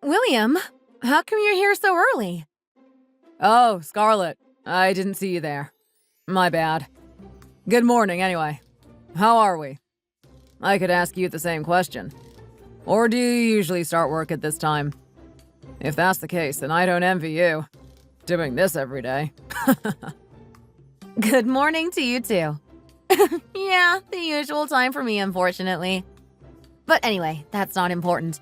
William, how come you're here so early? Oh, Scarlett, I didn't see you there. My bad. Good morning, anyway. How are we? I could ask you the same question. Or do you usually start work at this time? If that's the case, then I don't envy you. Doing this every day. Good morning to you too. Yeah, the usual time for me, unfortunately. But anyway, that's not important.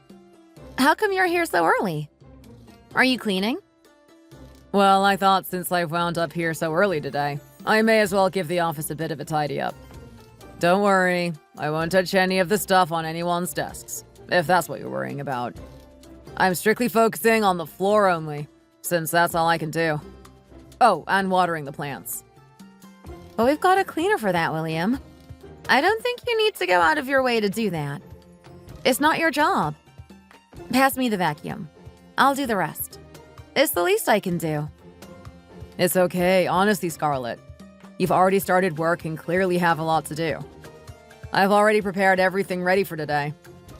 How come you're here so early? Are you cleaning? Well, I thought since I wound up here so early today, I may as well give the office a bit of a tidy up. Don't worry, I won't touch any of the stuff on anyone's desks, if that's what you're worrying about. I'm strictly focusing on the floor only, since that's all I can do. Oh, and watering the plants. But we've got a cleaner for that, William. I don't think you need to go out of your way to do that. It's not your job. Pass me the vacuum. I'll do the rest. It's the least I can do. It's okay, honestly, Scarlett. You've already started work and clearly have a lot to do. I've already prepared everything ready for today.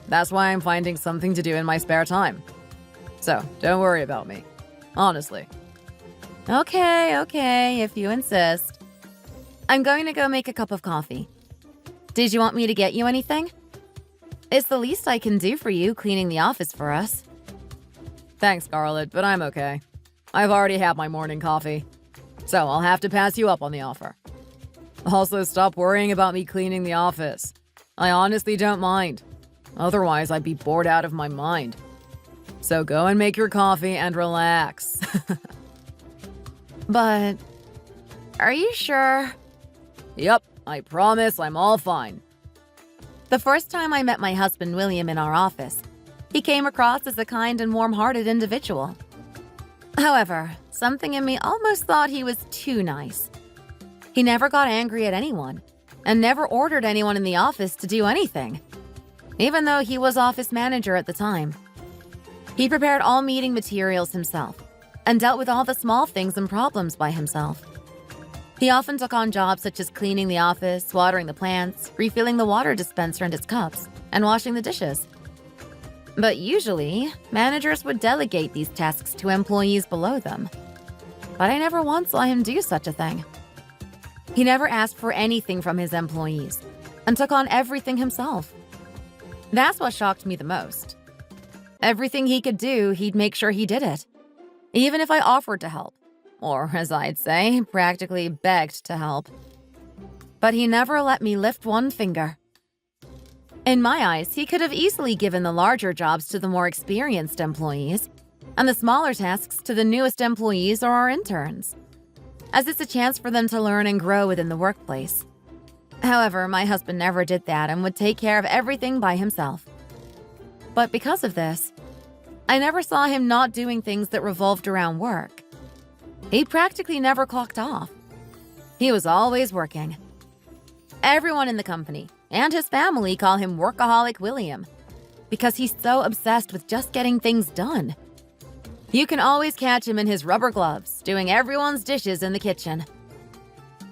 That's why I'm finding something to do in my spare time. So, don't worry about me. Honestly. Okay, if you insist. I'm going to go make a cup of coffee. Did you want me to get you anything? It's the least I can do for you, cleaning the office for us. Thanks, Scarlett, but I'm okay. I've already had my morning coffee. So I'll have to pass you up on the offer. Also, stop worrying about me cleaning the office. I honestly don't mind. Otherwise, I'd be bored out of my mind. So go and make your coffee and relax. But, are you sure? Yep, I promise I'm all fine. The first time I met my husband, William, in our office, he came across as a kind and warm-hearted individual. However, something in me almost thought he was too nice. He never got angry at anyone, and never ordered anyone in the office to do anything, even though he was office manager at the time. He prepared all meeting materials himself, and dealt with all the small things and problems by himself. He often took on jobs such as cleaning the office, watering the plants, refilling the water dispenser and its cups, and washing the dishes. But usually, managers would delegate these tasks to employees below them. But I never once saw him do such a thing. He never asked for anything from his employees, and took on everything himself. That's what shocked me the most. Everything he could do, he'd make sure he did it, even if I offered to help. Or, as I'd say, practically begged to help. But he never let me lift one finger. In my eyes, he could have easily given the larger jobs to the more experienced employees, and the smaller tasks to the newest employees or our interns, as it's a chance for them to learn and grow within the workplace. However, my husband never did that and would take care of everything by himself. But because of this, I never saw him not doing things that revolved around work. He practically never clocked off. He was always working. Everyone in the company and his family call him Workaholic William because he's so obsessed with just getting things done. You can always catch him in his rubber gloves, doing everyone's dishes in the kitchen.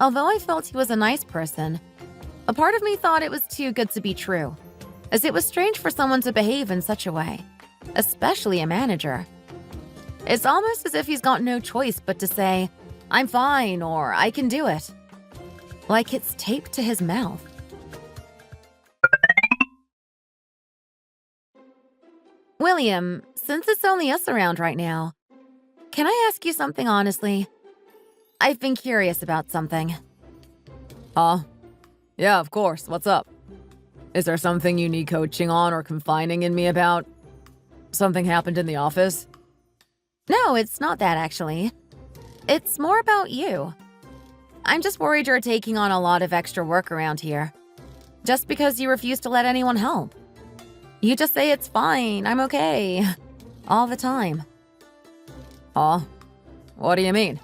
Although I felt he was a nice person, a part of me thought it was too good to be true, as it was strange for someone to behave in such a way, especially a manager. It's almost as if he's got no choice but to say, "I'm fine," or "I can do it." Like it's taped to his mouth. William, since it's only us around right now, can I ask you something honestly? I've been curious about something. Yeah, of course. What's up? Is there something you need coaching on or confiding in me about? Something happened in the office? No, it's not that actually. It's more about you. I'm just worried you're taking on a lot of extra work around here, just because you refuse to let anyone help. You just say it's fine, I'm okay, all the time. What do you mean?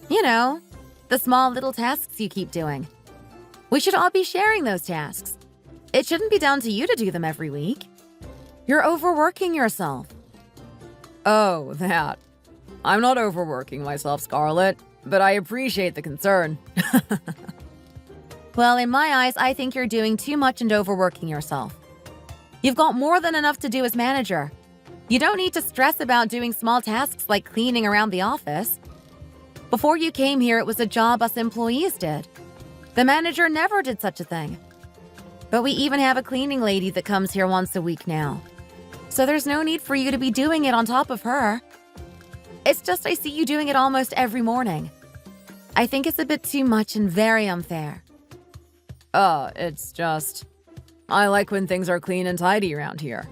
You know, the small little tasks you keep doing. We should all be sharing those tasks. It shouldn't be down to you to do them every week. You're overworking yourself. Oh, that. I'm not overworking myself, Scarlett, but I appreciate the concern. Well, in my eyes, I think you're doing too much and overworking yourself. You've got more than enough to do as manager. You don't need to stress about doing small tasks like cleaning around the office. Before you came here, it was a job us employees did. The manager never did such a thing. But we even have a cleaning lady that comes here once a week now. So there's no need for you to be doing it on top of her. It's just I see you doing it almost every morning. I think it's a bit too much and very unfair. It's just... I like when things are clean and tidy around here.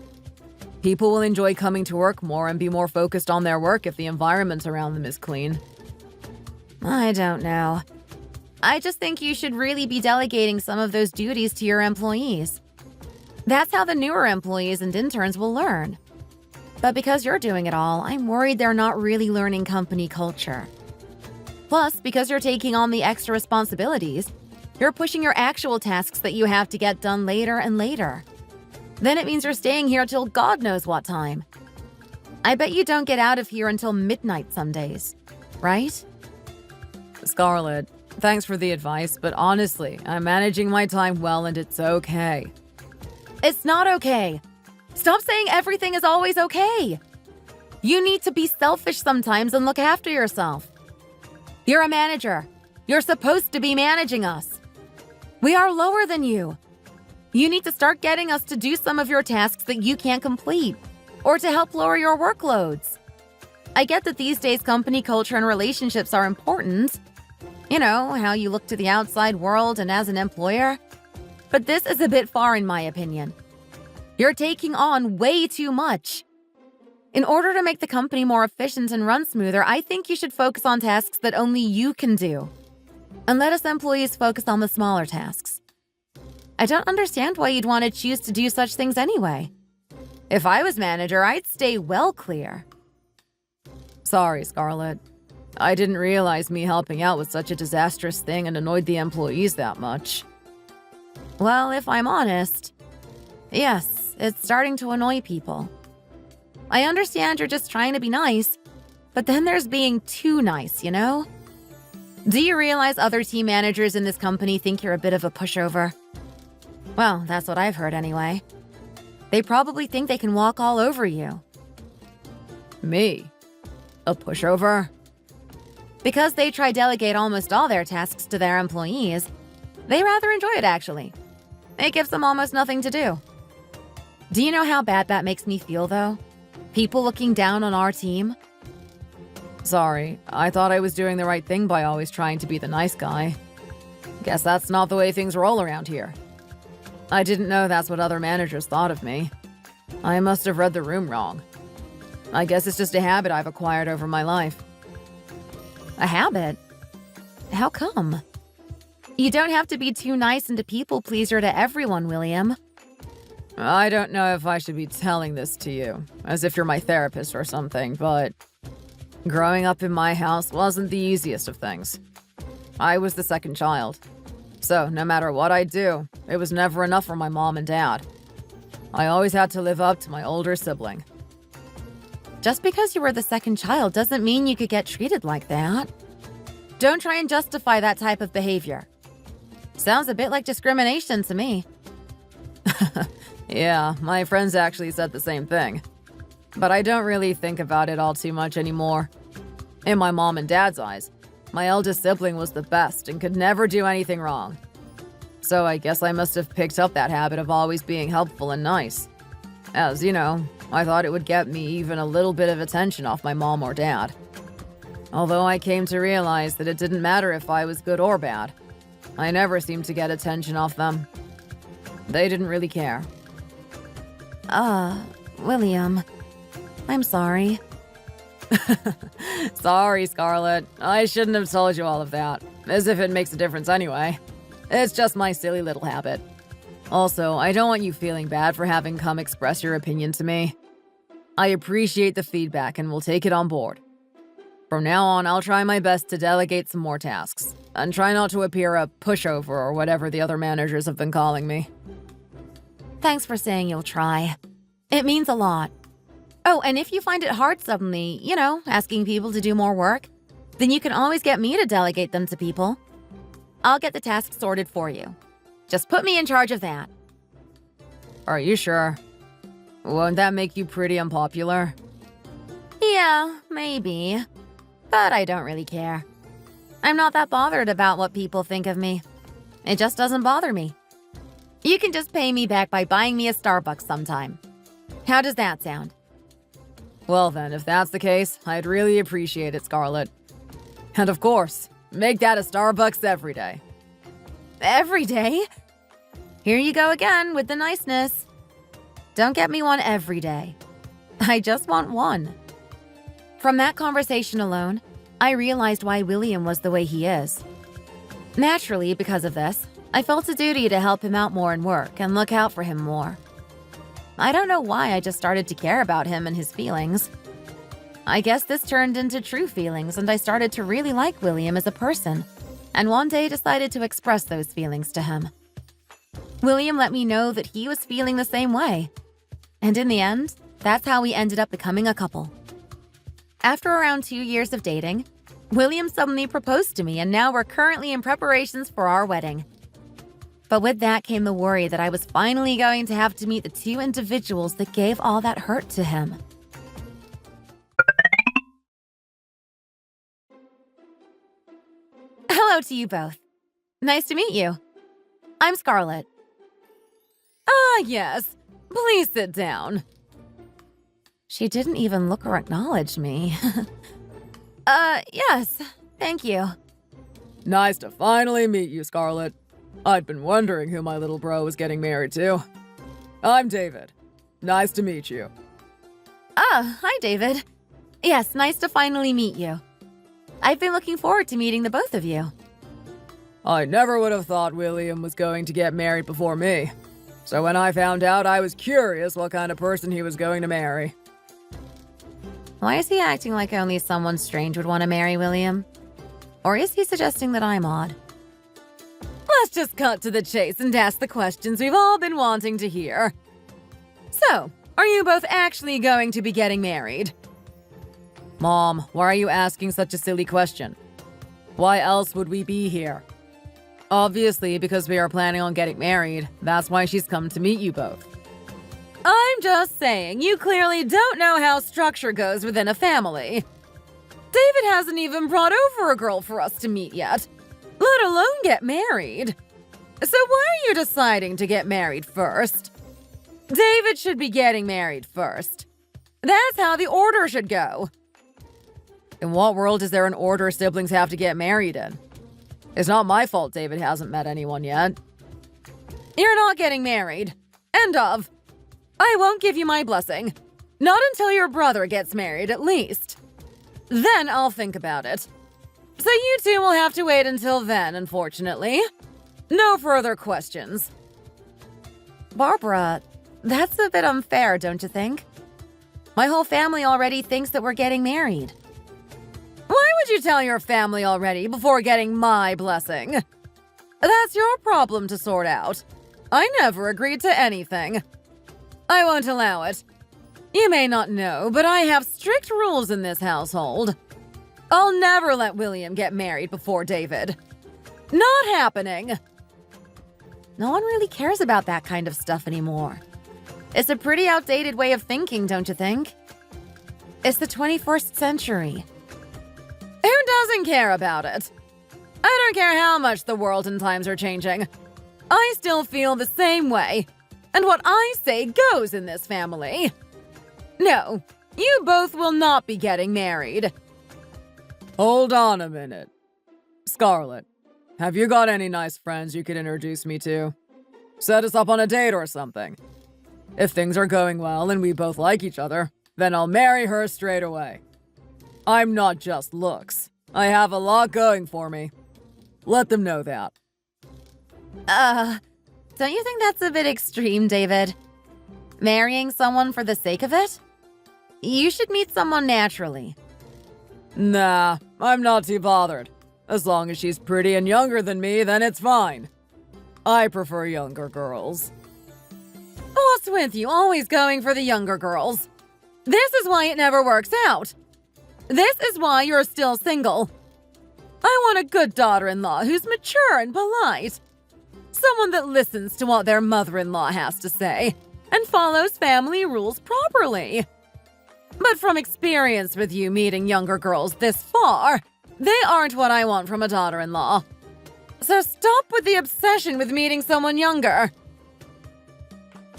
People will enjoy coming to work more and be more focused on their work if the environment around them is clean. I don't know. I just think you should really be delegating some of those duties to your employees. That's how the newer employees and interns will learn. But because you're doing it all, I'm worried they're not really learning company culture. Plus, because you're taking on the extra responsibilities, you're pushing your actual tasks that you have to get done later and later. Then it means you're staying here till God knows what time. I bet you don't get out of here until midnight some days, right? Scarlett, thanks for the advice, but honestly, I'm managing my time well and it's okay. It's not okay. Stop saying everything is always okay. You need to be selfish sometimes and look after yourself. You're a manager. You're supposed to be managing us. We are lower than you. You need to start getting us to do some of your tasks that you can't complete, or to help lower your workloads. I get that these days company culture and relationships are important. You know, how you look to the outside world and as an employer. But this is a bit far in my opinion. You're taking on way too much. In order to make the company more efficient and run smoother, I think you should focus on tasks that only you can do. And let us employees focus on the smaller tasks. I don't understand why you'd want to choose to do such things anyway. If I was manager, I'd stay well clear. Sorry, Scarlett. I didn't realize me helping out was such a disastrous thing and annoyed the employees that much. Well, if I'm honest, yes, it's starting to annoy people. I understand you're just trying to be nice, but then there's being too nice, you know? Do you realize other team managers in this company think you're a bit of a pushover? Well, that's what I've heard anyway. They probably think they can walk all over you. Me? A pushover? Because they try delegate almost all their tasks to their employees, they rather enjoy it actually. It gives them almost nothing to do. Do you know how bad that makes me feel though? People looking down on our team? Sorry, I thought I was doing the right thing by always trying to be the nice guy. Guess that's not the way things roll around here. I didn't know that's what other managers thought of me. I must have read the room wrong. I guess it's just a habit I've acquired over my life. A habit? How come? You don't have to be too nice and a people pleaser to everyone, William. I don't know if I should be telling this to you, as if you're my therapist or something, but growing up in my house wasn't the easiest of things. I was the second child, so no matter what I do, it was never enough for my mom and dad. I always had to live up to my older sibling. Just because you were the second child doesn't mean you could get treated like that. Don't try and justify that type of behavior. Sounds a bit like discrimination to me. Yeah, my friends actually said the same thing. But I don't really think about it all too much anymore. In my mom and dad's eyes, my eldest sibling was the best and could never do anything wrong. So I guess I must have picked up that habit of always being helpful and nice. As, you know, I thought it would get me even a little bit of attention off my mom or dad. Although I came to realize that it didn't matter if I was good or bad. I never seemed to get attention off them. They didn't really care. William, I'm sorry. Sorry, Scarlett. I shouldn't have told you all of that. As if it makes a difference anyway. It's just my silly little habit. Also, I don't want you feeling bad for having come express your opinion to me. I appreciate the feedback and will take it on board. From now on, I'll try my best to delegate some more tasks, and try not to appear a pushover or whatever the other managers have been calling me. Thanks for saying you'll try. It means a lot. Oh, and if you find it hard suddenly, you know, asking people to do more work, then you can always get me to delegate them to people. I'll get the tasks sorted for you. Just put me in charge of that. Are you sure? Won't that make you pretty unpopular? Yeah, maybe. But I don't really care. I'm not that bothered about what people think of me. It just doesn't bother me. You can just pay me back by buying me a Starbucks sometime. How does that sound? Well then, if that's the case, I'd really appreciate it, Scarlett. And of course, make that a Starbucks every day. Every day? Here you go again with the niceness. Don't get me one every day. I just want one. From that conversation alone, I realized why William was the way he is. Naturally, because of this, I felt a duty to help him out more in work and look out for him more. I don't know why I just started to care about him and his feelings. I guess this turned into true feelings and I started to really like William as a person, and one day decided to express those feelings to him. William let me know that he was feeling the same way. And in the end, that's how we ended up becoming a couple. After around 2 years of dating, William suddenly proposed to me and now we're currently in preparations for our wedding. But with that came the worry that I was finally going to have to meet the two individuals that gave all that hurt to him. Hello to you both. Nice to meet you. I'm Scarlett. Ah, yes. Please sit down. She didn't even look or acknowledge me. Yes, thank you. Nice to finally meet you, Scarlett. I'd been wondering who my little bro was getting married to. I'm David. Nice to meet you. Hi, David. Yes, nice to finally meet you. I've been looking forward to meeting the both of you. I never would have thought William was going to get married before me. So when I found out, I was curious what kind of person he was going to marry. Why is he acting like only someone strange would want to marry William? Or is he suggesting that I'm odd? Let's just cut to the chase and ask the questions we've all been wanting to hear. So, are you both actually going to be getting married? Mom, why are you asking such a silly question? Why else would we be here? Obviously, because we are planning on getting married. That's why she's come to meet you both. I'm just saying, you clearly don't know how structure goes within a family. David hasn't even brought over a girl for us to meet yet, let alone get married. So why are you deciding to get married first? David should be getting married first. That's how the order should go. In what world is there an order siblings have to get married in? It's not my fault David hasn't met anyone yet. You're not getting married. End of. I won't give you my blessing. Not until your brother gets married, at least. Then I'll think about it. So you two will have to wait until then, unfortunately. No further questions. Barbara, that's a bit unfair, don't you think? My whole family already thinks that we're getting married. Why would you tell your family already before getting my blessing? That's your problem to sort out. I never agreed to anything. I won't allow it. You may not know, but I have strict rules in this household. I'll never let William get married before David. Not happening. No one really cares about that kind of stuff anymore. It's a pretty outdated way of thinking, don't you think? It's the 21st century. Who doesn't care about it? I don't care how much the world and times are changing. I still feel the same way. And what I say goes in this family. No, you both will not be getting married. Hold on a minute. Scarlett, have you got any nice friends you could introduce me to? Set us up on a date or something. If things are going well and we both like each other, then I'll marry her straight away. I'm not just looks. I have a lot going for me. Let them know that. Don't you think that's a bit extreme, David? Marrying someone for the sake of it? You should meet someone naturally. Nah, I'm not too bothered. As long as she's pretty and younger than me, then it's fine. I prefer younger girls. What's with you always going for the younger girls? This is why it never works out. This is why you're still single. I want a good daughter-in-law who's mature and polite. Someone that listens to what their mother-in-law has to say. and follows family rules properly. But from experience with you meeting younger girls this far, they aren't what I want from a daughter-in-law. So stop with the obsession with meeting someone younger.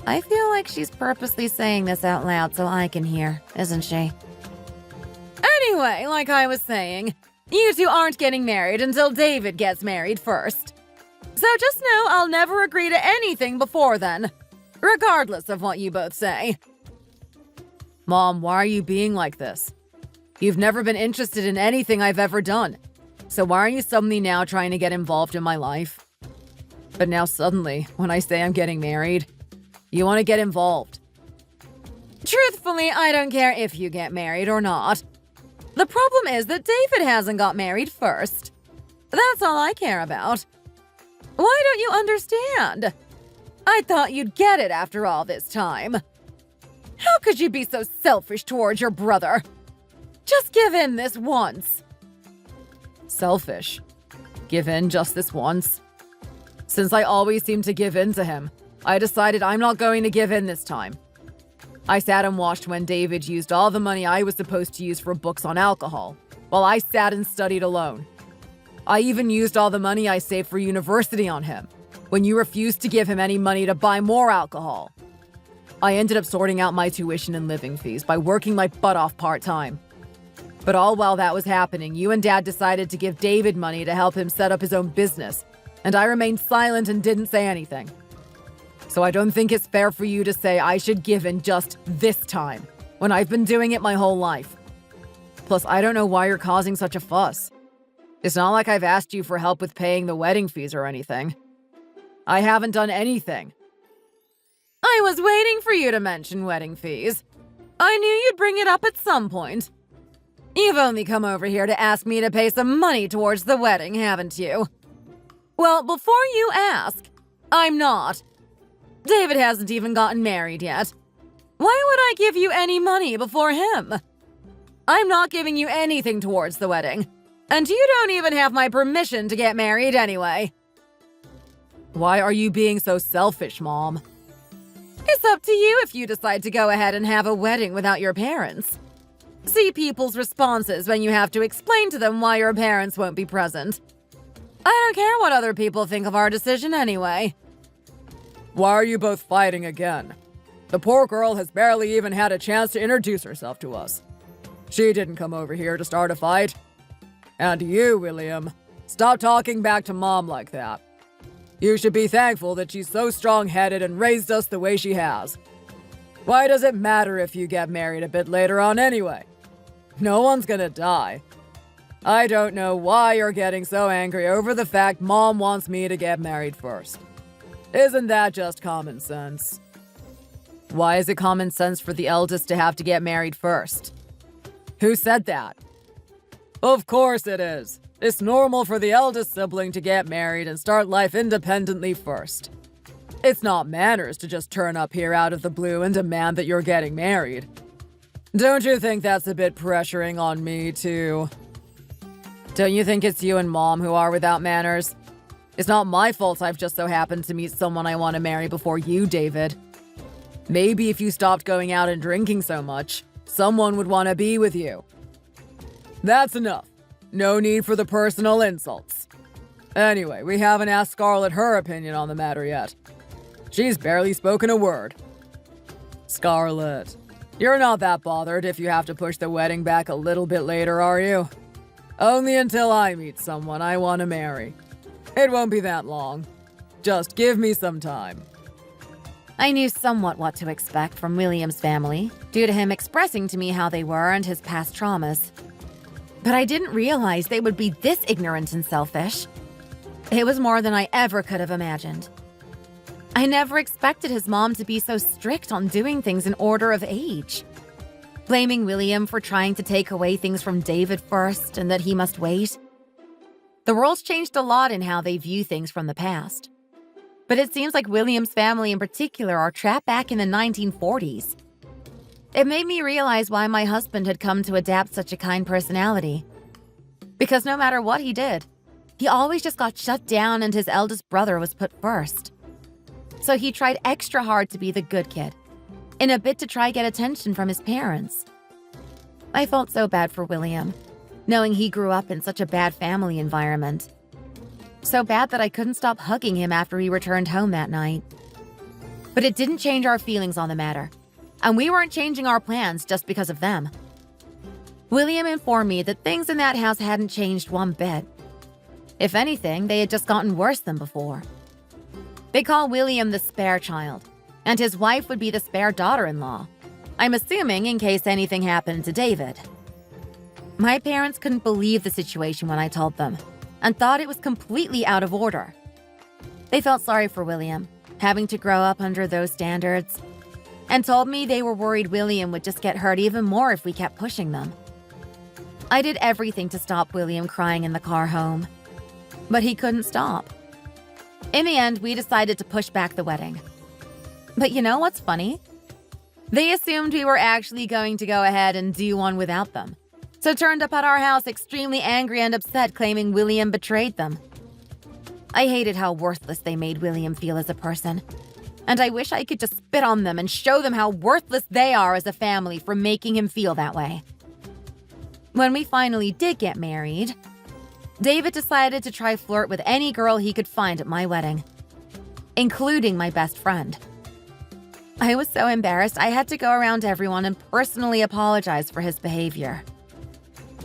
I feel like she's purposely saying this out loud so I can hear, isn't she? Anyway, like I was saying, you two aren't getting married until David gets married first. So just know I'll never agree to anything before then, regardless of what you both say. Mom, why are you being like this? You've never been interested in anything I've ever done. So why are you suddenly now trying to get involved in my life? But now suddenly, when I say I'm getting married, you want to get involved. Truthfully, I don't care if you get married or not. The problem is that David hasn't got married first. That's all I care about. Why don't you understand? I thought you'd get it after all this time. How could you be so selfish towards your brother? Just give in this once. Selfish? Give in just this once? Since I always seem to give in to him, I decided I'm not going to give in this time. I sat and watched when David used all the money I was supposed to use for books on alcohol, while I sat and studied alone. I even used all the money I saved for university on him, when you refused to give him any money to buy more alcohol. I ended up sorting out my tuition and living fees by working my butt off part-time. But all while that was happening, you and Dad decided to give David money to help him set up his own business, and I remained silent and didn't say anything. So I don't think it's fair for you to say I should give in just this time, when I've been doing it my whole life. Plus, I don't know why you're causing such a fuss. It's not like I've asked you for help with paying the wedding fees or anything. I haven't done anything. I was waiting for you to mention wedding fees. I knew you'd bring it up at some point. You've only come over here to ask me to pay some money towards the wedding, haven't you? Well, before you ask, I'm not. David hasn't even gotten married yet. Why would I give you any money before him? I'm not giving you anything towards the wedding, and you don't even have my permission to get married anyway. Why are you being so selfish, Mom? It's up to you if you decide to go ahead and have a wedding without your parents. See people's responses when you have to explain to them why your parents won't be present. I don't care what other people think of our decision anyway. Why are you both fighting again? The poor girl has barely even had a chance to introduce herself to us. She didn't come over here to start a fight. And you, William, stop talking back to Mom like that. You should be thankful that she's so strong-headed and raised us the way she has. Why does it matter if you get married a bit later on anyway? No one's gonna die. I don't know why you're getting so angry over the fact Mom wants me to get married first. Isn't that just common sense? Why is it common sense for the eldest to have to get married first? Who said that? Of course it is. It's normal for the eldest sibling to get married and start life independently first. It's not manners to just turn up here out of the blue and demand that you're getting married. Don't you think that's a bit pressuring on me, too? Don't you think it's you and Mom who are without manners? It's not my fault I've just so happened to meet someone I want to marry before you, David. Maybe if you stopped going out and drinking so much, someone would want to be with you. That's enough. No need for the personal insults. Anyway, we haven't asked Scarlett her opinion on the matter yet. She's barely spoken a word. Scarlett, you're not that bothered if you have to push the wedding back a little bit later, are you? Only until I meet someone I want to marry. It won't be that long. Just give me some time. I knew somewhat what to expect from William's family, due to him expressing to me how they were and his past traumas. But I didn't realize they would be this ignorant and selfish. It was more than I ever could have imagined. I never expected his mom to be so strict on doing things in order of age. Blaming William for trying to take away things from David first and that he must wait. The world's changed a lot in how they view things from the past. But it seems like William's family in particular are trapped back in the 1940s. It made me realize why my husband had come to adapt such a kind personality. Because no matter what he did, he always just got shut down and his eldest brother was put first. So he tried extra hard to be the good kid in a bid to try get attention from his parents. I felt so bad for William, knowing he grew up in such a bad family environment. So bad that I couldn't stop hugging him after he returned home that night. But it didn't change our feelings on the matter, and we weren't changing our plans just because of them. William informed me that things in that house hadn't changed one bit. If anything, they had just gotten worse than before. They call William the spare child, and his wife would be the spare daughter-in-law. I'm assuming in case anything happened to David. My parents couldn't believe the situation when I told them, and thought it was completely out of order. They felt sorry for William, having to grow up under those standards, and told me they were worried William would just get hurt even more if we kept pushing them. I did everything to stop William crying in the car home, but he couldn't stop. In the end, we decided to push back the wedding. But you know what's funny? They assumed we were actually going to go ahead and do one without them, so turned up at our house extremely angry and upset, claiming William betrayed them. I hated how worthless they made William feel as a person, and I wish I could just spit on them and show them how worthless they are as a family for making him feel that way. When we finally did get married, David decided to try flirt with any girl he could find at my wedding, including my best friend. I was so embarrassed I had to go around to everyone and personally apologize for his behavior.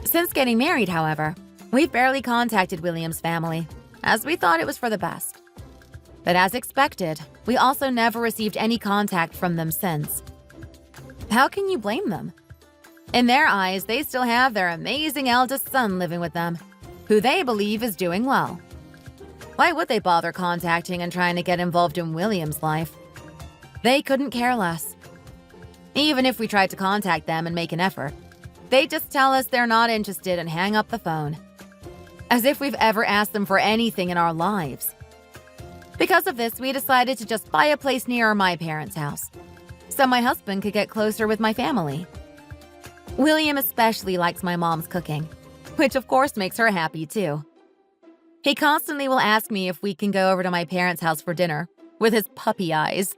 Since getting married, however, we barely contacted William's family, as we thought it was for the best. But as expected, we also never received any contact from them since. How can you blame them? In their eyes, they still have their amazing eldest son living with them, who they believe is doing well. Why would they bother contacting and trying to get involved in William's life? They couldn't care less. Even if we tried to contact them and make an effort, they just tell us they're not interested and hang up the phone. As if we've ever asked them for anything in our lives. Because of this, we decided to just buy a place near my parents' house, so my husband could get closer with my family. William especially likes my mom's cooking, which of course makes her happy too. He constantly will ask me if we can go over to my parents' house for dinner, with his puppy eyes.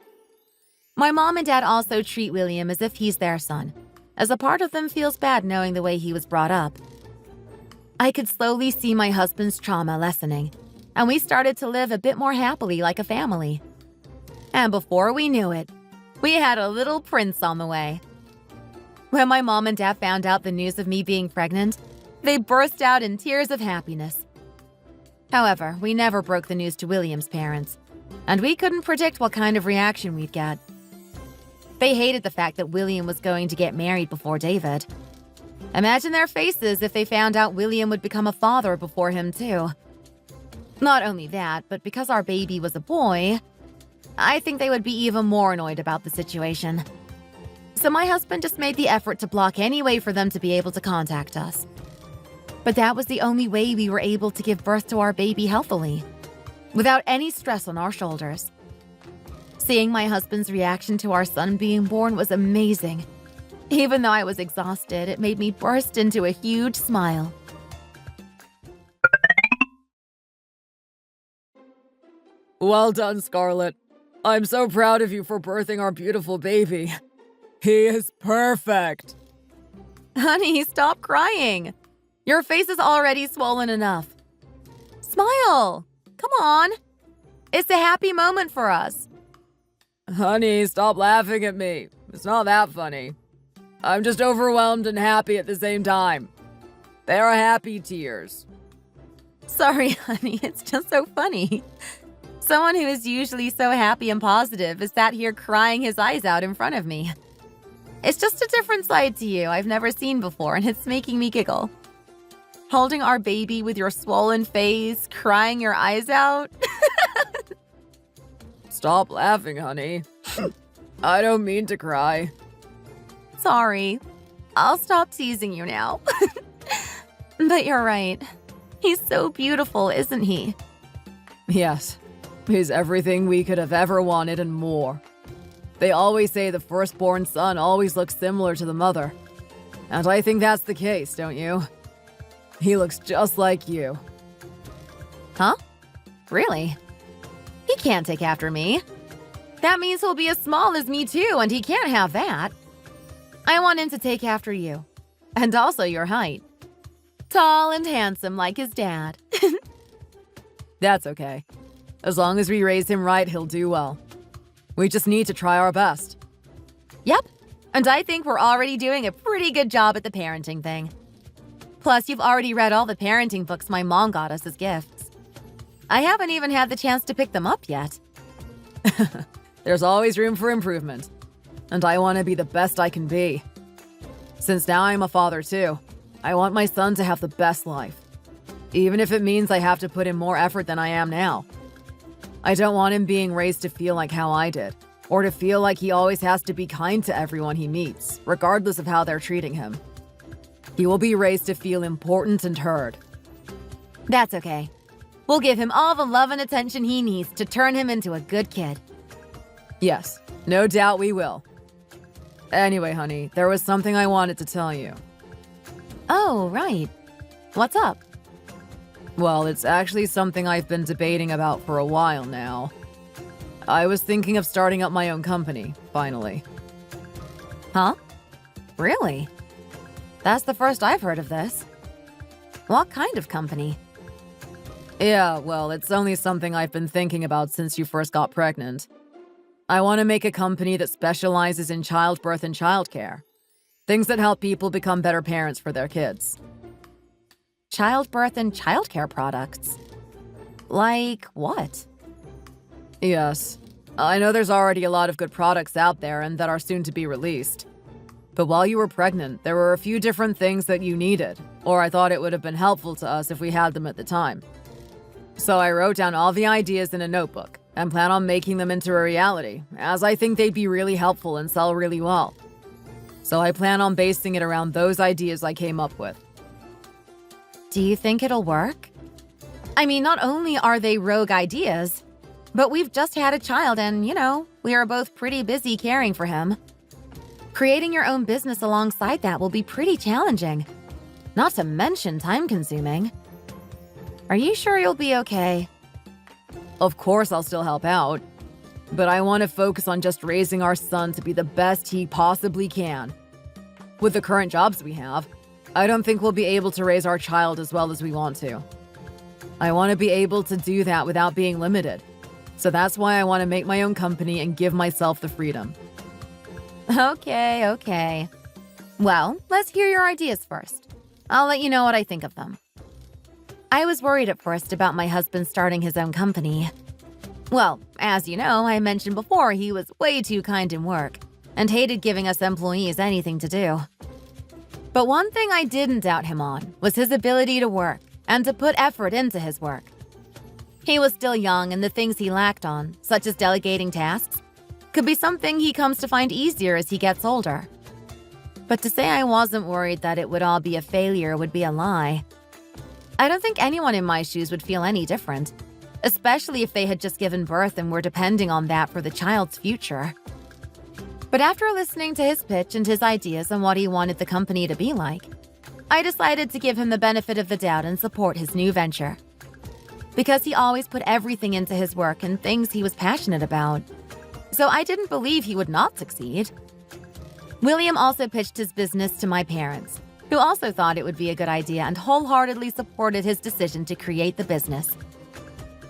My mom and dad also treat William as if he's their son, as a part of them feels bad knowing the way he was brought up. I could slowly see my husband's trauma lessening, and we started to live a bit more happily like a family. And before we knew it, we had a little prince on the way. When my mom and dad found out the news of me being pregnant, they burst out in tears of happiness. However, we never broke the news to William's parents, and we couldn't predict what kind of reaction we'd get. They hated the fact that William was going to get married before David. Imagine their faces if they found out William would become a father before him too. Not only that, but because our baby was a boy, I think they would be even more annoyed about the situation. So my husband just made the effort to block any way for them to be able to contact us. But that was the only way we were able to give birth to our baby healthily, without any stress on our shoulders. Seeing my husband's reaction to our son being born was amazing. Even though I was exhausted, it made me burst into a huge smile. Well done, Scarlett. I'm so proud of you for birthing our beautiful baby. He is perfect. Honey, stop crying. Your face is already swollen enough. Smile. Come on. It's a happy moment for us. Honey, stop laughing at me. It's not that funny. I'm just overwhelmed and happy at the same time. They are happy tears. Sorry, honey. It's just so funny. Someone who is usually so happy and positive is sat here crying his eyes out in front of me. It's just a different side to you I've never seen before, and it's making me giggle. Holding our baby with your swollen face, crying your eyes out. Stop laughing, honey. I don't mean to cry. Sorry. I'll stop teasing you now. But you're right. He's so beautiful, isn't he? Yes. He's everything we could have ever wanted and more. They always say the firstborn son always looks similar to the mother. And I think that's the case, don't you? He looks just like you. Huh? Really? He can't take after me. That means he'll be as small as me too, and he can't have that. I want him to take after you. And also your height. Tall and handsome like his dad. That's okay. As long as we raise him right, he'll do well. We just need to try our best. Yep. And I think we're already doing a pretty good job at the parenting thing. Plus, you've already read all the parenting books my mom got us as gifts. I haven't even had the chance to pick them up yet. There's always room for improvement. And I want to be the best I can be. Since now I'm a father too, I want my son to have the best life. Even if it means I have to put in more effort than I am now. I don't want him being raised to feel like how I did, or to feel like he always has to be kind to everyone he meets, regardless of how they're treating him. He will be raised to feel important and heard. That's okay. We'll give him all the love and attention he needs to turn him into a good kid. Yes, no doubt we will. Anyway, honey, there was something I wanted to tell you. Oh, right. What's up? Well, it's actually something I've been debating about for a while now. I was thinking of starting up my own company, finally. Huh? Really? That's the first I've heard of this. What kind of company? Yeah, well, it's only something I've been thinking about since you first got pregnant. I want to make a company that specializes in childbirth and childcare. Things that help people become better parents for their kids. Childbirth and childcare products? Like what? Yes. I know there's already a lot of good products out there and that are soon to be released. But while you were pregnant, there were a few different things that you needed, or I thought it would have been helpful to us if we had them at the time. So I wrote down all the ideas in a notebook and plan on making them into a reality, as I think they'd be really helpful and sell really well. So I plan on basing it around those ideas I came up with. Do you think it'll work? I mean, not only are they rogue ideas, but we've just had a child and, we are both pretty busy caring for him. Creating your own business alongside that will be pretty challenging, not to mention time-consuming. Are you sure you'll be okay? Of course I'll still help out, but I want to focus on just raising our son to be the best he possibly can. With the current jobs we have, I don't think we'll be able to raise our child as well as we want to. I want to be able to do that without being limited. So that's why I want to make my own company and give myself the freedom. Okay. Well, let's hear your ideas first. I'll let you know what I think of them. I was worried at first about my husband starting his own company. Well, as you know, I mentioned before he was way too kind in work and hated giving us employees anything to do. But one thing I didn't doubt him on was his ability to work and to put effort into his work. He was still young, and the things he lacked on, such as delegating tasks, could be something he comes to find easier as he gets older. But to say I wasn't worried that it would all be a failure would be a lie. I don't think anyone in my shoes would feel any different, especially if they had just given birth and were depending on that for the child's future. But after listening to his pitch and his ideas on what he wanted the company to be like, I decided to give him the benefit of the doubt and support his new venture. Because he always put everything into his work and things he was passionate about. So I didn't believe he would not succeed. William also pitched his business to my parents, who also thought it would be a good idea and wholeheartedly supported his decision to create the business.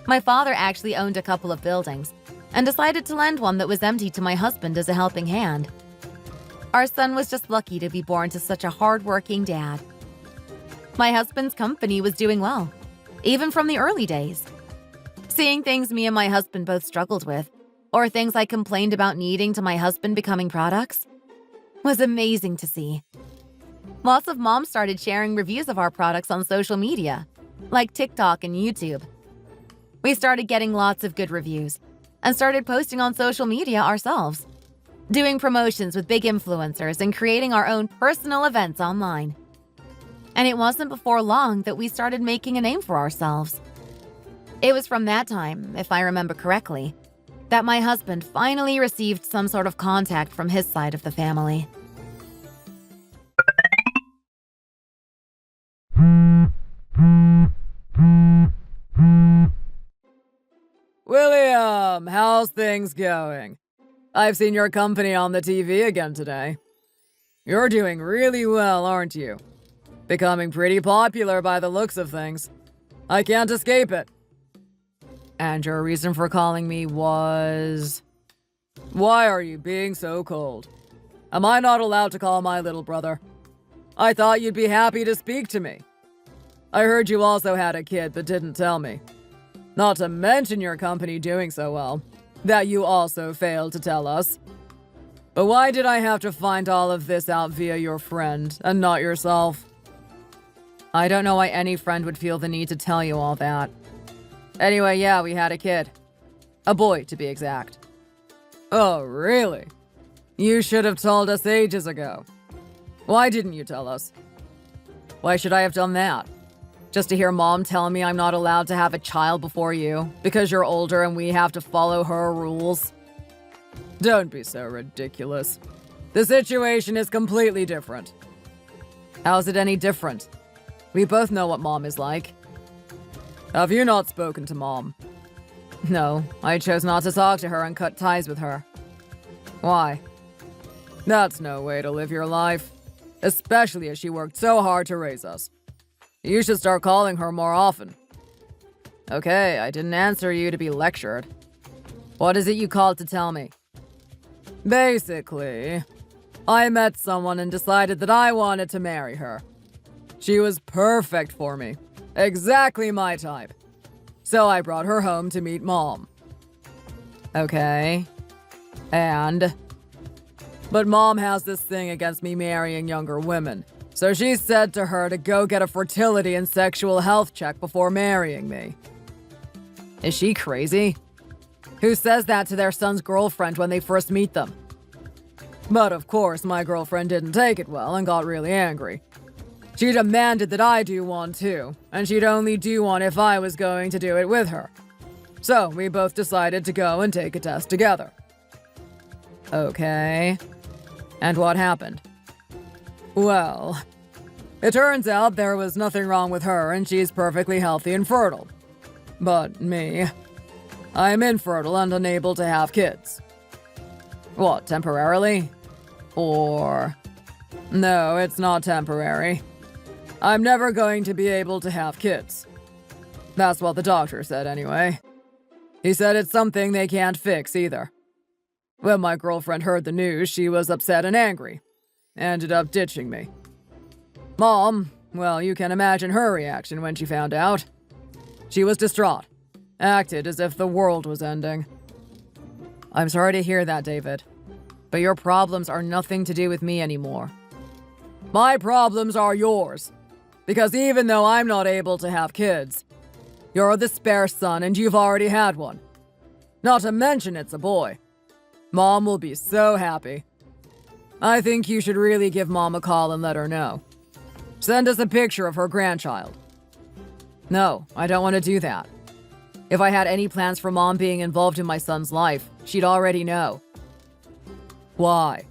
My father actually owned a couple of buildings and decided to lend one that was empty to my husband as a helping hand. Our son was just lucky to be born to such a hard-working dad. My husband's company was doing well, even from the early days. Seeing things me and my husband both struggled with, or things I complained about needing to my husband becoming products, was amazing to see. Lots of moms started sharing reviews of our products on social media, like TikTok and YouTube. We started getting lots of good reviews and started posting on social media ourselves, doing promotions with big influencers and creating our own personal events online. And it wasn't before long that we started making a name for ourselves. It was from that time, if I remember correctly, that my husband finally received some sort of contact from his side of the family. William, how how's things going? I've seen your company on the TV again today. You're doing really well, aren't you? Becoming pretty popular by the looks of things. I can't escape it. And your reason for calling me was... Why are you being so cold? Am I not allowed to call my little brother? I thought you'd be happy to speak to me. I heard you also had a kid but didn't tell me. Not to mention your company doing so well, that you also failed to tell us. But why did I have to find all of this out via your friend and not yourself? I don't know why any friend would feel the need to tell you all that. Anyway, yeah, we had a kid. A boy, to be exact. Oh, really? You should have told us ages ago. Why didn't you tell us? Why should I have done that? Just to hear Mom tell me I'm not allowed to have a child before you, because you're older and we have to follow her rules? Don't be so ridiculous. The situation is completely different. How's it any different? We both know what Mom is like. Have you not spoken to Mom? No, I chose not to talk to her and cut ties with her. Why? That's no way to live your life, especially as she worked so hard to raise us. You should start calling her more often. Okay, I didn't answer you to be lectured. What is it you called to tell me? Basically, I met someone and decided that I wanted to marry her. She was perfect for me. Exactly my type. So I brought her home to meet Mom. Okay. And? But Mom has this thing against me marrying younger women. So she said to her to go get a fertility and sexual health check before marrying me. Is she crazy? Who says that to their son's girlfriend when they first meet them? But of course, my girlfriend didn't take it well and got really angry. She demanded that I do one too, and she'd only do one if I was going to do it with her. So we both decided to go and take a test together. Okay. And what happened? Well, it turns out there was nothing wrong with her and she's perfectly healthy and fertile. But me, I'm infertile and unable to have kids. What, temporarily? Or... No, it's not temporary. I'm never going to be able to have kids. That's what the doctor said anyway. He said it's something they can't fix either. When my girlfriend heard the news, she was upset and angry. Ended up ditching me. Mom, well, you can imagine her reaction when she found out. She was distraught. Acted as if the world was ending. I'm sorry to hear that, David. But your problems are nothing to do with me anymore. My problems are yours. Because even though I'm not able to have kids, you're the spare son and you've already had one. Not to mention it's a boy. Mom will be so happy. I think you should really give Mom a call and let her know. Send us a picture of her grandchild. No, I don't want to do that. If I had any plans for Mom being involved in my son's life, she'd already know. Why?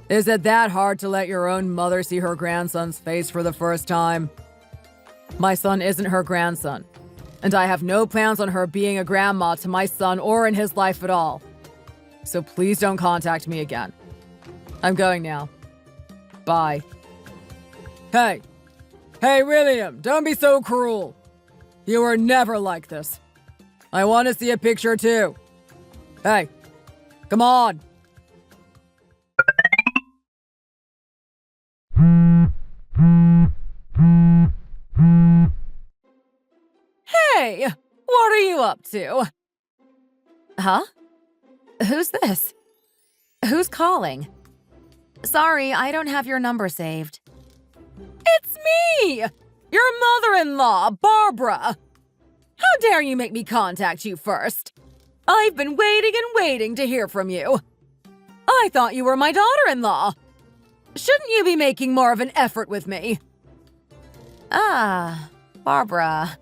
Is it that hard to let your own mother see her grandson's face for the first time? My son isn't her grandson, and I have no plans on her being a grandma to my son or in his life at all. So please don't contact me again. I'm going now. Bye. Hey! Hey, William, don't be so cruel! You were never like this. I want to see a picture too. Hey, come on! Hey, what are you up to? Huh? Who's this? Who's calling? Sorry, I don't have your number saved. It's me! Your mother-in-law, Barbara! How dare you make me contact you first? I've been waiting and waiting to hear from you. I thought you were my daughter-in-law. Shouldn't you be making more of an effort with me? Ah, Barbara.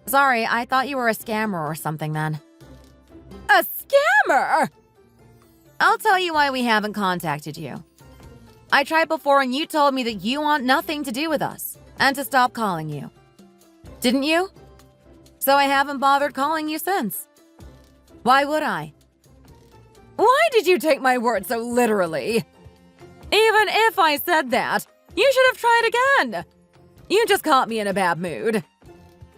Sorry, I thought you were a scammer or something then. A scammer? I'll tell you why we haven't contacted you. I tried before and you told me that you want nothing to do with us and to stop calling you. Didn't you? So I haven't bothered calling you since. Why would I? Why did you take my word so literally? Even if I said that, you should have tried again. You just caught me in a bad mood.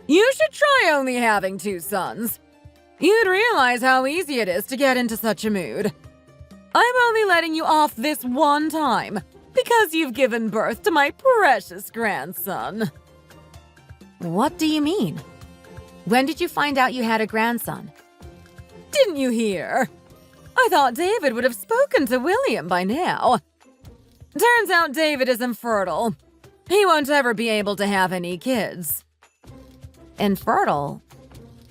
You should try only having 2 sons. You'd realize how easy it is to get into such a mood. I'm only letting you off this one time because you've given birth to my precious grandson. What do you mean? When did you find out you had a grandson? Didn't you hear? I thought David would have spoken to William by now. Turns out David is infertile. He won't ever be able to have any kids. Infertile?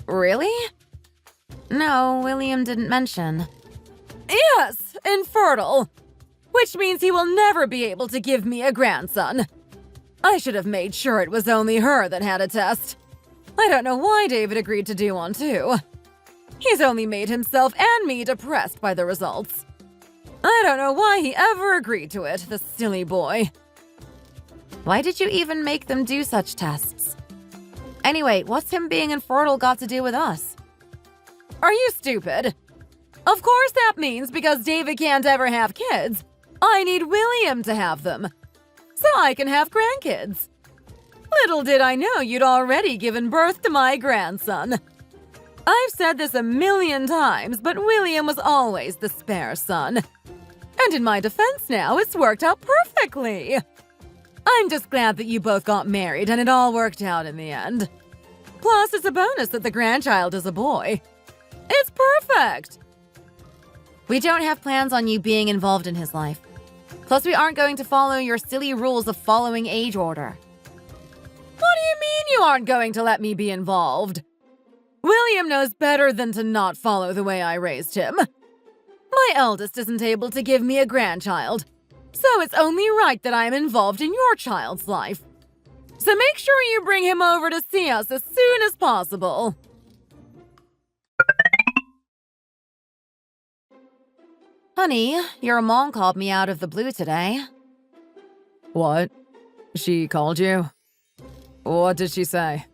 Really? No, William didn't mention. Yes, infertile. Which means he will never be able to give me a grandson. I should have made sure it was only her that had a test. I don't know why David agreed to do one too. He's only made himself and me depressed by the results. I don't know why he ever agreed to it, the silly boy. Why did you even make them do such tests? Anyway, what's him being infertile got to do with us? Are you stupid? Of course that means because David can't ever have kids, I need William to have them, so I can have grandkids. Little did I know you'd already given birth to my grandson. I've said this a million times, but William was always the spare son. And in my defense now, it's worked out perfectly. I'm just glad that you both got married and it all worked out in the end. Plus, it's a bonus that the grandchild is a boy. It's perfect! We don't have plans on you being involved in his life. Plus, we aren't going to follow your silly rules of following age order. What do you mean you aren't going to let me be involved? William knows better than to not follow the way I raised him. My eldest isn't able to give me a grandchild, so it's only right that I am involved in your child's life. So make sure you bring him over to see us as soon as possible. Honey, your mom called me out of the blue today. What? She called you? What did she say?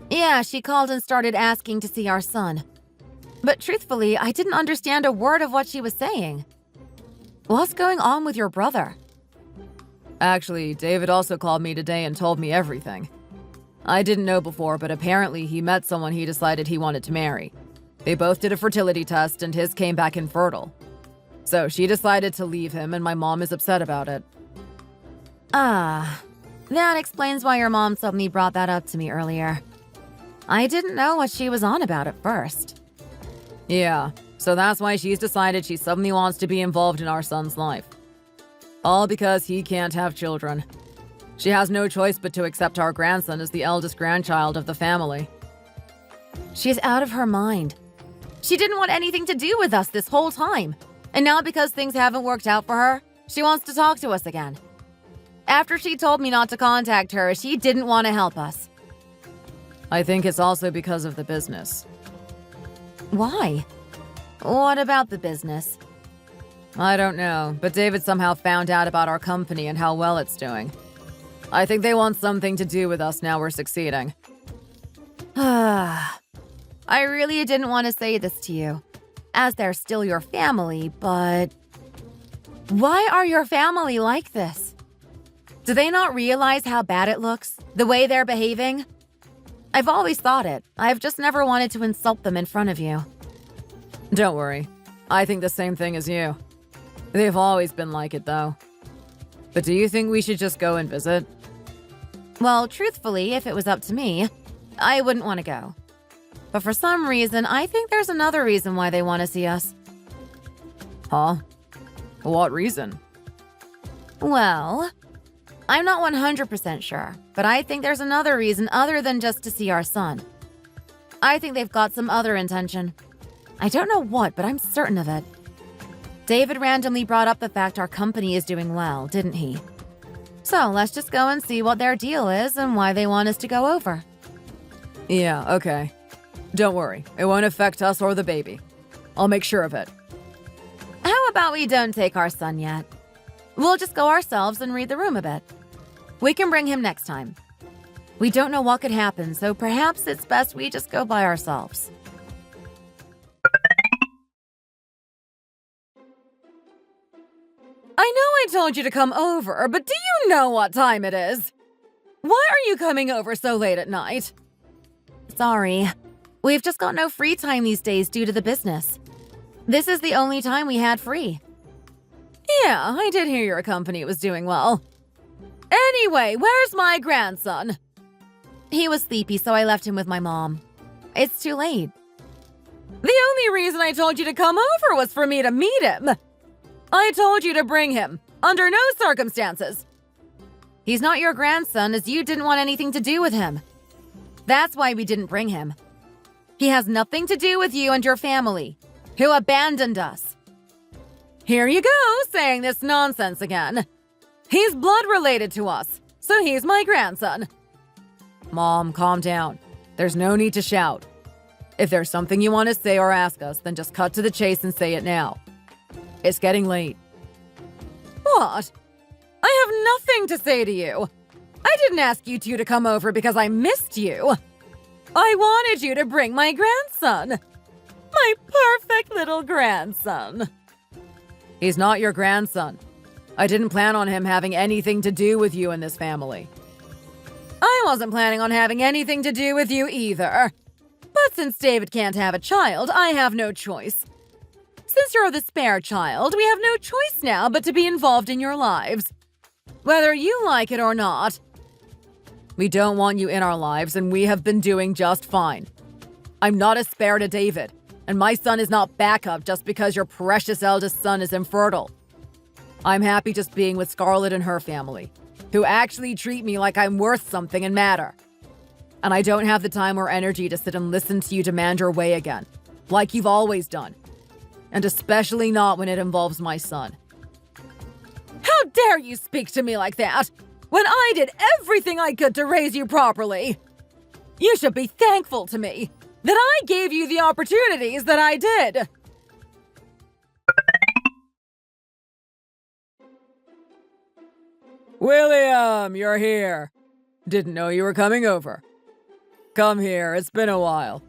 Yeah, she called and started asking to see our son. But truthfully, I didn't understand a word of what she was saying. What's going on with your brother? Actually, David also called me today and told me everything. I didn't know before, but apparently he met someone he decided he wanted to marry. They both did a fertility test and his came back infertile. So she decided to leave him and my mom is upset about it. Ah, that explains why your mom suddenly brought that up to me earlier. I didn't know what she was on about at first. Yeah, so that's why she's decided she suddenly wants to be involved in our son's life. All because he can't have children. She has no choice but to accept our grandson as the eldest grandchild of the family. She's out of her mind. She didn't want anything to do with us this whole time. And now because things haven't worked out for her, she wants to talk to us again. After she told me not to contact her, she didn't want to help us. I think it's also because of the business. Why? What about the business? I don't know, but David somehow found out about our company and how well it's doing. I think they want something to do with us now we're succeeding. I really didn't want to say this to you, as they're still your family, but... Why are your family like this? Do they not realize how bad it looks? The way they're behaving? I've always thought it. I've just never wanted to insult them in front of you. Don't worry. I think the same thing as you. They've always been like it, though. But do you think we should just go and visit? Well, truthfully, if it was up to me, I wouldn't want to go. But for some reason, I think there's another reason why they want to see us. Huh? What reason? Well, I'm not 100% sure, but I think there's another reason other than just to see our son. I think they've got some other intention. I don't know what, but I'm certain of it. David randomly brought up the fact our company is doing well, didn't he? So let's just go and see what their deal is and why they want us to go over. Yeah, okay. Don't worry, it won't affect us or the baby. I'll make sure of it. How about we don't take our son yet? We'll just go ourselves and read the room a bit. We can bring him next time. We don't know what could happen, so perhaps it's best we just go by ourselves. told you to come over, but do you know what time it is? Why are you coming over so late at night? Sorry. We've just got no free time these days due to the business. This is the only time we had free. Yeah, I did hear your company was doing well. Anyway, where's my grandson? He was sleepy, so I left him with my mom. It's too late. The only reason I told you to come over was for me to meet him. I told you to bring him, under no circumstances. He's not your grandson, as you didn't want anything to do with him. That's why we didn't bring him. He has nothing to do with you and your family, who abandoned us. Here you go, saying this nonsense again. He's blood related to us, so he's my grandson. Mom, calm down. There's no need to shout. If there's something you want to say or ask us, then just cut to the chase and say it now. It's getting late. What? I have nothing to say to you. I didn't ask you two to come over because I missed you. I wanted you to bring my grandson. My perfect little grandson. He's not your grandson. I didn't plan on him having anything to do with you and this family. I wasn't planning on having anything to do with you either. But since David can't have a child, I have no choice. Since you're the spare child, we have no choice now but to be involved in your lives. Whether you like it or not. We don't want you in our lives, and we have been doing just fine. I'm not a spare to David, and my son is not backup just because your precious eldest son is infertile. I'm happy just being with Scarlett and her family, who actually treat me like I'm worth something and matter. And I don't have the time or energy to sit and listen to you demand your way again, like you've always done. And especially not when it involves my son. How dare you speak to me like that, when I did everything I could to raise you properly? You should be thankful to me that I gave you the opportunities that I did. William, you're here. Didn't know you were coming over. Come here, it's been a while.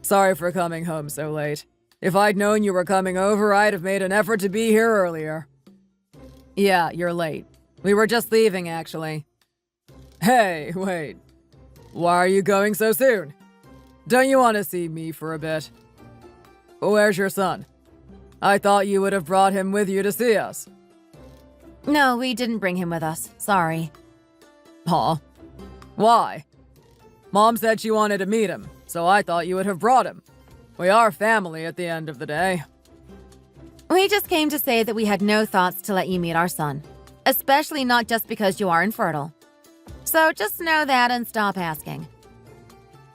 Sorry for coming home so late. If I'd known you were coming over, I'd have made an effort to be here earlier. Yeah, you're late. We were just leaving, actually. Hey, wait. Why are you going so soon? Don't you want to see me for a bit? Where's your son? I thought you would have brought him with you to see us. No, we didn't bring him with us. Sorry. Huh? Why? Mom said she wanted to meet him, so I thought you would have brought him. We are family at the end of the day. We just came to say that we had no thoughts to let you meet our son. Especially not just because you are infertile. So just know that and stop asking.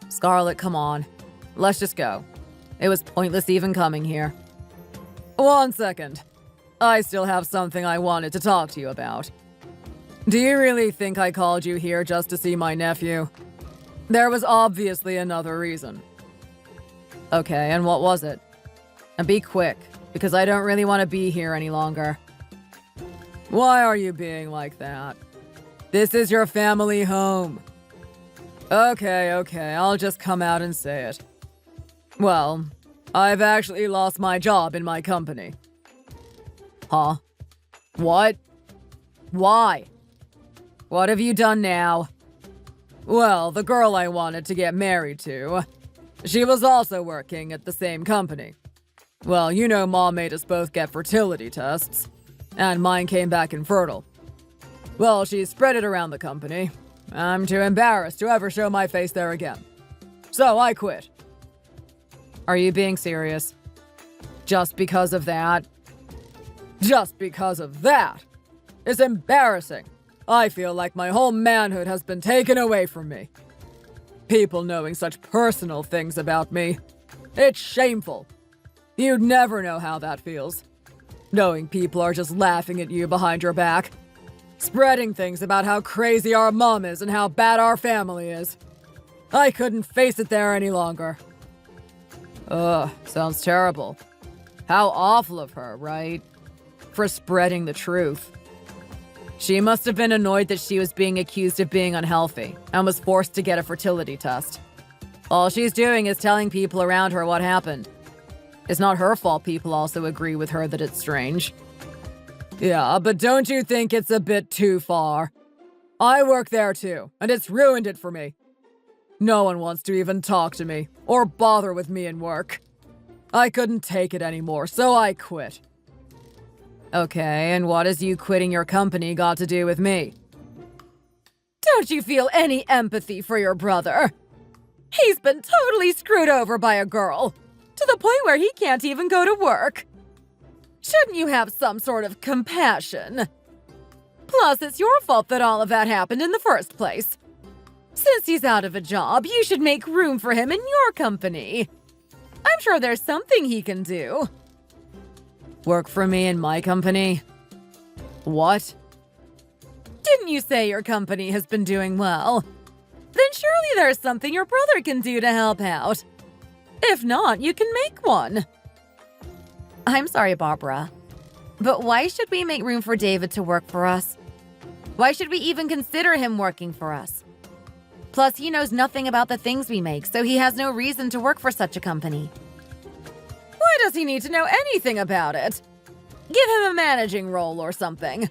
Scarlett, come on. Let's just go. It was pointless even coming here. 1 second. I still have something I wanted to talk to you about. Do you really think I called you here just to see my nephew? There was obviously another reason. Okay, and what was it? And be quick, because I don't really want to be here any longer. Why are you being like that? This is your family home. Okay, I'll just come out and say it. Well, I've actually lost my job in my company. Huh? What? Why? What have you done now? Well, the girl I wanted to get married to, she was also working at the same company. Well, you know Mom made us both get fertility tests, and mine came back infertile. Well, she spread it around the company. I'm too embarrassed to ever show my face there again. So I quit. Are you being serious? Just because of that? Just because of that? It's embarrassing. I feel like my whole manhood has been taken away from me. People knowing such personal things about me. It's shameful. You'd never know how that feels. Knowing people are just laughing at you behind your back. Spreading things about how crazy our mom is and how bad our family is. I couldn't face it there any longer. Ugh, sounds terrible. How awful of her, right? For spreading the truth. She must have been annoyed that she was being accused of being unhealthy and was forced to get a fertility test. All she's doing is telling people around her what happened. It's not her fault people also agree with her that it's strange. Yeah, but don't you think it's a bit too far? I work there too, and it's ruined it for me. No one wants to even talk to me or bother with me in work. I couldn't take it anymore, so I quit. Okay, and what has you quitting your company got to do with me? Don't you feel any empathy for your brother? He's been totally screwed over by a girl, to the point where he can't even go to work. Shouldn't you have some sort of compassion? Plus, it's your fault that all of that happened in the first place. Since he's out of a job, you should make room for him in your company. I'm sure there's something he can do. Work for me in my company? What? Didn't you say your company has been doing well? Then surely there's something your brother can do to help out. If not, you can make one. I'm sorry, Barbara. But why should we make room for David to work for us? Why should we even consider him working for us? Plus, he knows nothing about the things we make, so he has no reason to work for such a company. Why does he need to know anything about it? Give him a managing role or something.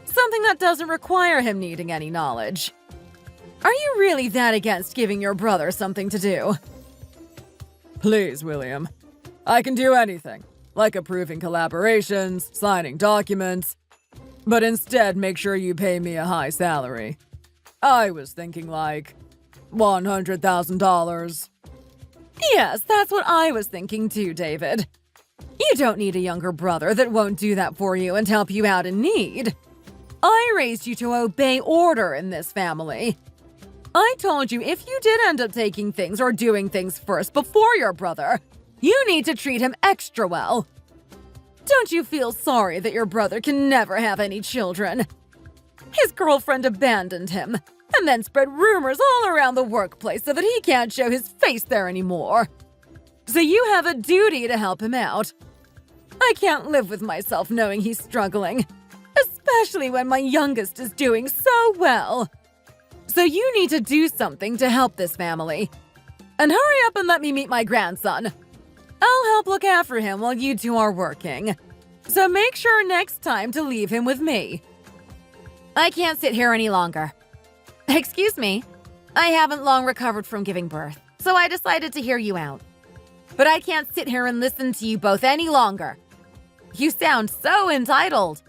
Something that doesn't require him needing any knowledge. Are you really that against giving your brother something to do? Please, William. I can do anything, like approving collaborations, signing documents, but instead make sure you pay me a high salary. I was thinking like $100,000. Yes, that's what I was thinking too, David. You don't need a younger brother that won't do that for you and help you out in need. I raised you to obey order in this family. I told you if you did end up taking things or doing things first before your brother, you need to treat him extra well. Don't you feel sorry that your brother can never have any children? His girlfriend abandoned him, and then spread rumors all around the workplace so that he can't show his face there anymore. So you have a duty to help him out. I can't live with myself knowing he's struggling, especially when my youngest is doing so well. So you need to do something to help this family. And hurry up and let me meet my grandson. I'll help look after him while you two are working. So make sure next time to leave him with me. I can't sit here any longer. Excuse me. I haven't long recovered from giving birth, so I decided to hear you out. But I can't sit here and listen to you both any longer. You sound so entitled.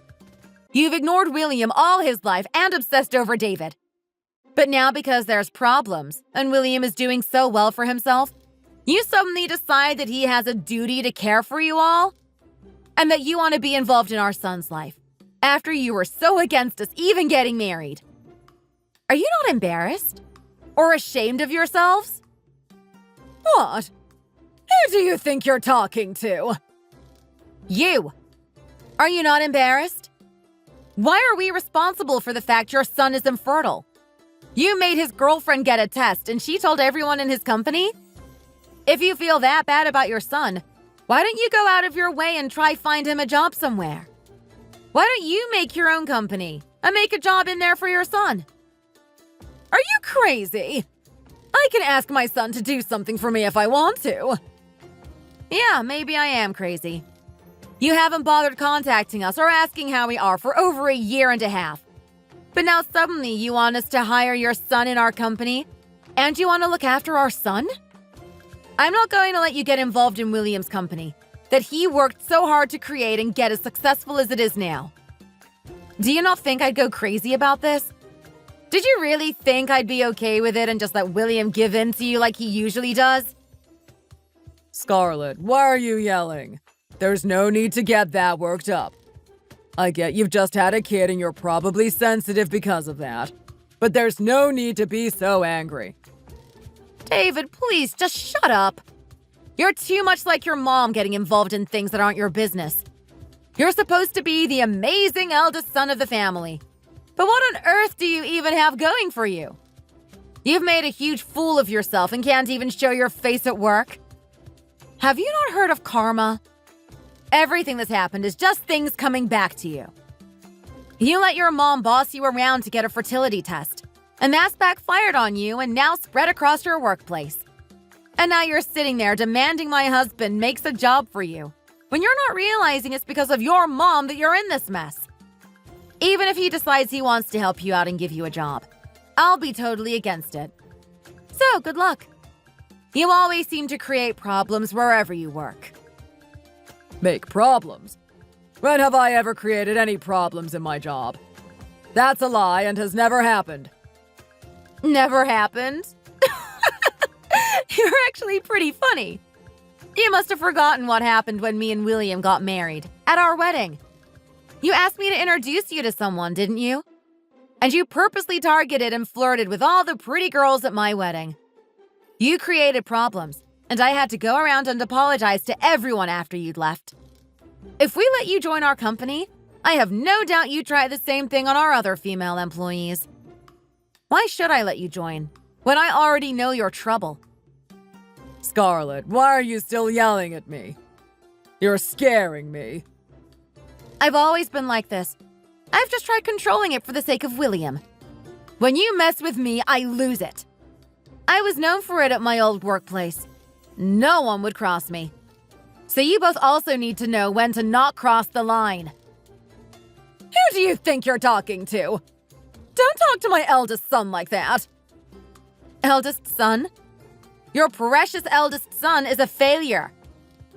You've ignored William all his life and obsessed over David. But now because there's problems and William is doing so well for himself, you suddenly decide that he has a duty to care for you all? And that you want to be involved in our son's life, after you were so against us even getting married. Are you not embarrassed? Or ashamed of yourselves? What? Who do you think you're talking to? You! Are you not embarrassed? Why are we responsible for the fact your son is infertile? You made his girlfriend get a test and she told everyone in his company? If you feel that bad about your son, why don't you go out of your way and try find him a job somewhere? Why don't you make your own company and make a job in there for your son? Are you crazy? I can ask my son to do something for me if I want to. Yeah, maybe I am crazy. You haven't bothered contacting us or asking how we are for over a year and a half. But now suddenly you want us to hire your son in our company? And you want to look after our son? I'm not going to let you get involved in William's company that he worked so hard to create and get as successful as it is now. Do you not think I'd go crazy about this? Did you really think I'd be okay with it and just let William give in to you like he usually does? Scarlett, why are you yelling? There's no need to get that worked up. I get you've just had a kid and you're probably sensitive because of that. But there's no need to be so angry. David, please, just shut up. You're too much like your mom getting involved in things that aren't your business. You're supposed to be the amazing eldest son of the family. But what on earth do you even have going for you? You've made a huge fool of yourself and can't even show your face at work. Have you not heard of karma? Everything that's happened is just things coming back to you. You let your mom boss you around to get a fertility test, and that's backfired on you and now spread across your workplace. And now you're sitting there demanding my husband makes a job for you, when you're not realizing it's because of your mom that you're in this mess. Even if he decides he wants to help you out and give you a job, I'll be totally against it. So, good luck. You always seem to create problems wherever you work. Make problems? When have I ever created any problems in my job? That's a lie and has never happened. Never happened? You're actually pretty funny. You must have forgotten what happened when me and William got married, at our wedding. You asked me to introduce you to someone, didn't you? And you purposely targeted and flirted with all the pretty girls at my wedding. You created problems, and I had to go around and apologize to everyone after you'd left. If we let you join our company, I have no doubt you'd try the same thing on our other female employees. Why should I let you join, when I already know you're trouble? Scarlett, why are you still yelling at me? You're scaring me. I've always been like this. I've just tried controlling it for the sake of William. When you mess with me, I lose it. I was known for it at my old workplace. No one would cross me. So you both also need to know when to not cross the line. Who do you think you're talking to? Don't talk to my eldest son like that. Eldest son? Your precious eldest son is a failure.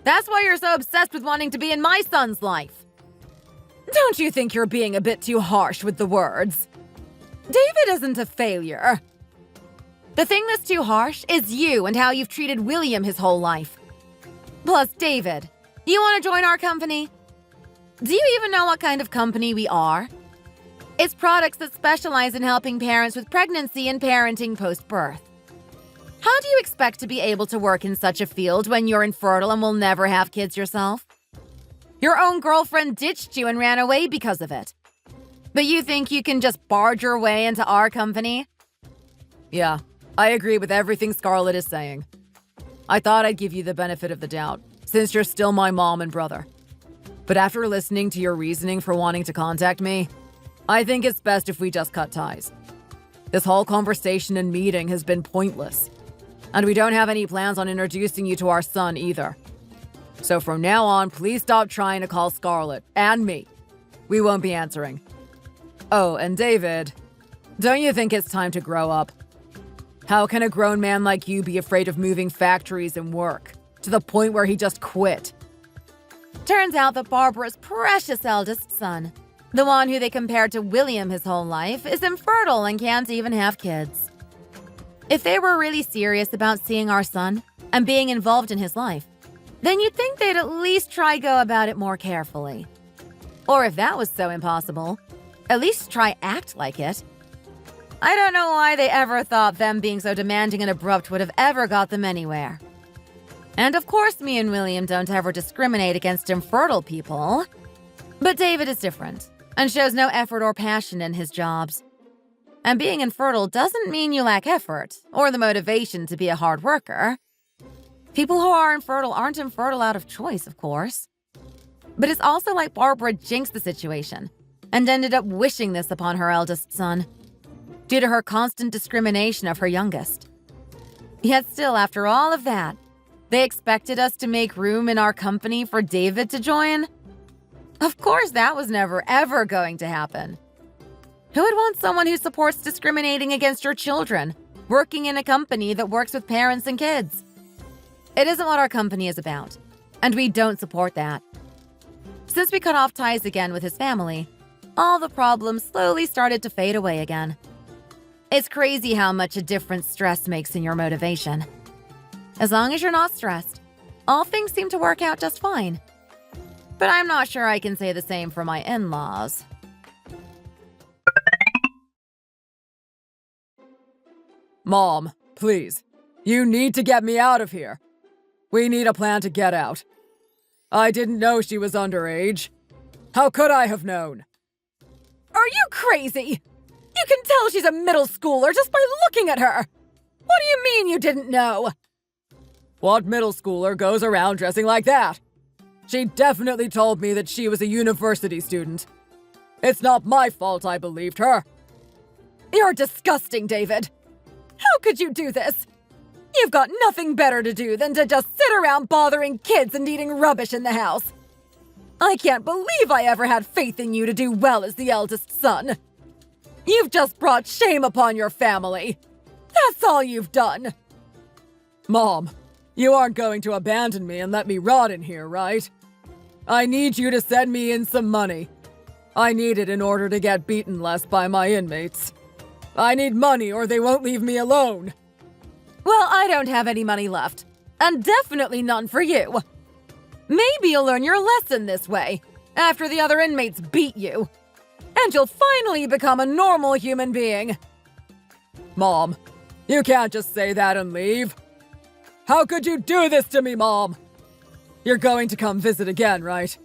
That's why you're so obsessed with wanting to be in my son's life. Don't you think you're being a bit too harsh with the words? David isn't a failure. The thing that's too harsh is you and how you've treated William his whole life. Plus, David, you want to join our company? Do you even know what kind of company we are? It's products that specialize in helping parents with pregnancy and parenting post-birth. How do you expect to be able to work in such a field when you're infertile and will never have kids yourself? Your own girlfriend ditched you and ran away because of it. But you think you can just barge your way into our company? Yeah, I agree with everything Scarlett is saying. I thought I'd give you the benefit of the doubt, since you're still my mom and brother. But after listening to your reasoning for wanting to contact me, I think it's best if we just cut ties. This whole conversation and meeting has been pointless. And we don't have any plans on introducing you to our son either. So from now on, please stop trying to call Scarlett and me. We won't be answering. Oh, and David, don't you think it's time to grow up? How can a grown man like you be afraid of moving factories and work, to the point where he just quit? Turns out that Barbara's precious eldest son, the one who they compared to William his whole life, is infertile and can't even have kids. If they were really serious about seeing our son and being involved in his life, then you'd think they'd at least try go about it more carefully. Or if that was so impossible, at least try act like it. I don't know why they ever thought them being so demanding and abrupt would have ever got them anywhere. And of course me and William don't ever discriminate against infertile people. But David is different and shows no effort or passion in his jobs. And being infertile doesn't mean you lack effort or the motivation to be a hard worker. People who are infertile aren't infertile out of choice, of course. But it's also like Barbara jinxed the situation and ended up wishing this upon her eldest son, due to her constant discrimination of her youngest. Yet still, after all of that, they expected us to make room in our company for David to join? Of course that was never ever going to happen. Who would want someone who supports discriminating against your children, working in a company that works with parents and kids? It isn't what our company is about, and we don't support that. Since we cut off ties again with his family, all the problems slowly started to fade away again. It's crazy how much a difference stress makes in your motivation. As long as you're not stressed, all things seem to work out just fine. But I'm not sure I can say the same for my in-laws. Mom, please. You need to get me out of here. We need a plan to get out. I didn't know she was underage. How could I have known? Are you crazy? You can tell she's a middle schooler just by looking at her. What do you mean you didn't know? What middle schooler goes around dressing like that? She definitely told me that she was a university student. It's not my fault I believed her. You're disgusting, David. How could you do this? You've got nothing better to do than to just sit around bothering kids and eating rubbish in the house. I can't believe I ever had faith in you to do well as the eldest son. You've just brought shame upon your family. That's all you've done. Mom, you aren't going to abandon me and let me rot in here, right? I need you to send me in some money. I need it in order to get beaten less by my inmates. I need money or they won't leave me alone. Well, I don't have any money left, and definitely none for you. Maybe you'll learn your lesson this way, after the other inmates beat you. And you'll finally become a normal human being. Mom, you can't just say that and leave. How could you do this to me, Mom? You're going to come visit again, right?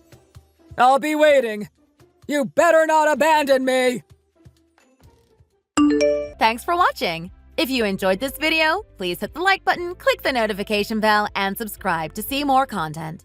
I'll be waiting. You better not abandon me! Thanks for watching. If you enjoyed this video, please hit the like button, click the notification bell, and subscribe to see more content.